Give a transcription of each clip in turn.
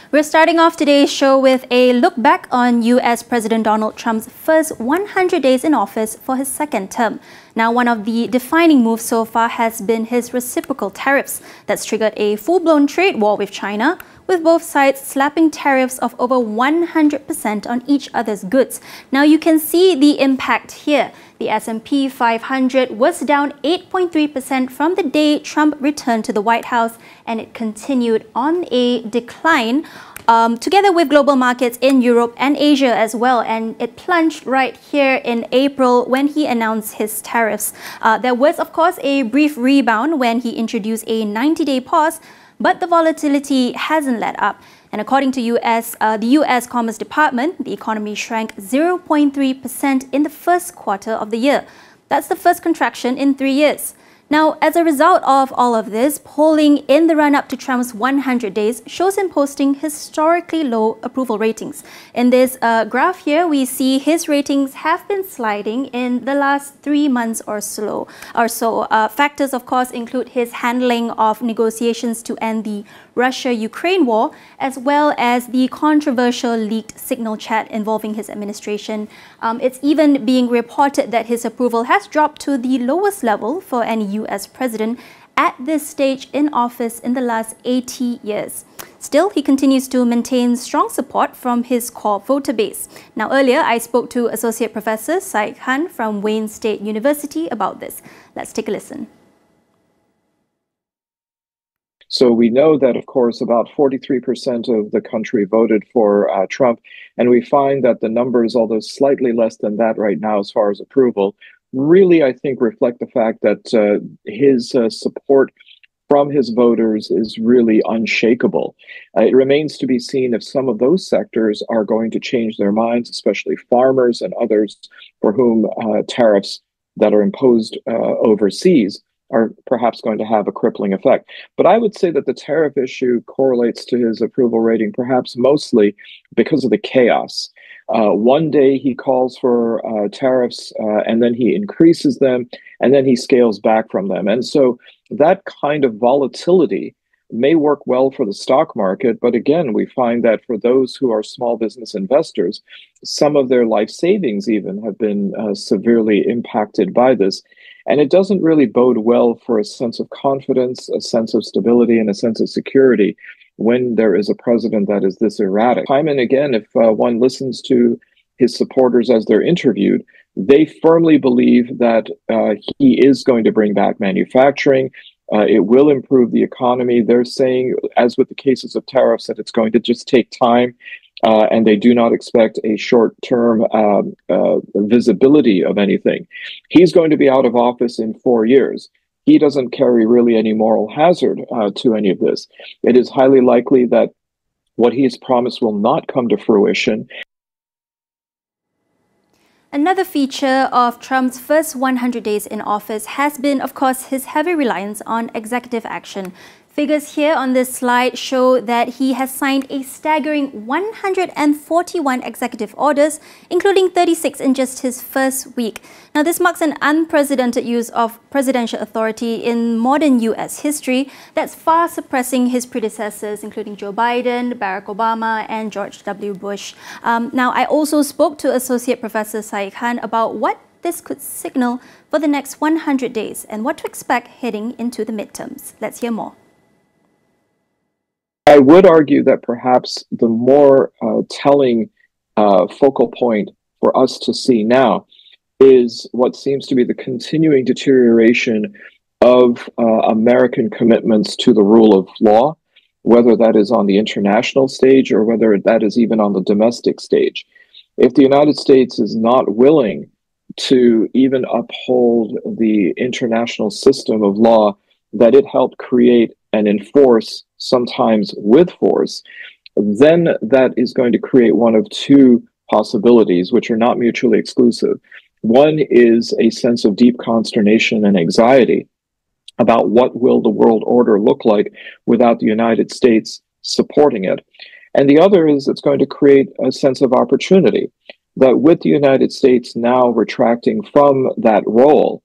We're starting off today's show with a look back on US President Donald Trump's first 100 days in office for his second term. Now, one of the defining moves so far has been his reciprocal tariffs that's triggered a full-blown trade war with China, with both sides slapping tariffs of over 100% on each other's goods. Now, you can see the impact here. The S&P 500 was down 8.3% from the day Trump returned to the White House, and it continued on a decline, together with global markets in Europe and Asia as well. And it plunged right here in April when he announced his tariffs. There was, of course, a brief rebound when he introduced a 90-day pause, but the volatility hasn't let up. And according to the US Commerce Department, the economy shrank 0.3% in the first quarter of the year. That's the first contraction in 3 years. Now, as a result of all of this, polling in the run-up to Trump's 100 days shows him posting historically low approval ratings. In this graph here, we see his ratings have been sliding in the last 3 months or so. Factors, of course, include his handling of negotiations to end the Russia-Ukraine war, as well as the controversial leaked signal chat involving his administration. It's even being reported that his approval has dropped to the lowest level for any US president at this stage in office in the last 80 years. Still, he continues to maintain strong support from his core voter base. Now, earlier, I spoke to Associate Professor Saeed Khan from Wayne State University about this. Let's take a listen. So we know that, of course, about 43% of the country voted for Trump, and we find that the numbers, although slightly less than that right now as far as approval, really, I think, reflect the fact that his support from his voters is really unshakable. It remains to be seen if some of those sectors are going to change their minds, especially farmers and others for whom tariffs that are imposed overseas are perhaps going to have a crippling effect. But I would say that the tariff issue correlates to his approval rating perhaps mostly because of the chaos. One day he calls for tariffs and then he increases them and then he scales back from them. And so that kind of volatility may work well for the stock market. But again, we find that for those who are small business investors, some of their life savings even have been severely impacted by this. And it doesn't really bode well for a sense of confidence, a sense of stability, and a sense of security when there is a president that is this erratic. Time and again, if one listens to his supporters as they're interviewed, they firmly believe that he is going to bring back manufacturing. It will improve the economy. They're saying, as with the cases of tariffs, that it's going to just take time. And they do not expect a short-term visibility of anything. He's going to be out of office in 4 years. He doesn't carry really any moral hazard to any of this. It is highly likely that what he has promised will not come to fruition. Another feature of Trump's first 100 days in office has been, of course, his heavy reliance on executive action. Figures here on this slide show that he has signed a staggering 141 executive orders, including 36 in just his first week. Now, this marks an unprecedented use of presidential authority in modern US history that's far surpassing his predecessors, including Joe Biden, Barack Obama, and George W. Bush. Now, I also spoke to Associate Professor Saeed Khan about what this could signal for the next 100 days and what to expect heading into the midterms. Let's hear more. I would argue that perhaps the more telling focal point for us to see now is what seems to be the continuing deterioration of American commitments to the rule of law, whether that is on the international stage or whether that is even on the domestic stage. If the United States is not willing to even uphold the international system of law that it helped create and enforce, sometimes with force, then that is going to create one of two possibilities, which are not mutually exclusive. One is a sense of deep consternation and anxiety about what will the world order look like without the United States supporting it. And the other is it's going to create a sense of opportunity that with the United States now retracting from that role,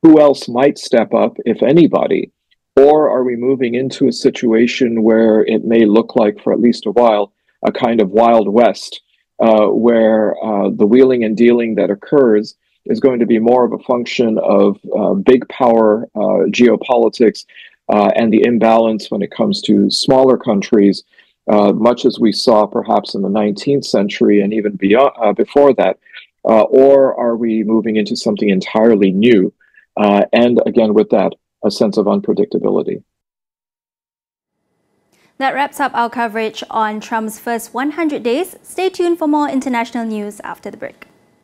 who else might step up, if anybody, Or are we moving into a situation where it may look like, for at least a while, a kind of Wild West, where the wheeling and dealing that occurs is going to be more of a function of big power geopolitics and the imbalance when it comes to smaller countries, much as we saw perhaps in the 19th century and even beyond, before that? Or are we moving into something entirely new? And again, with that, a sense of unpredictability. That wraps up our coverage on Trump's first 100 days. Stay tuned for more international news after the break.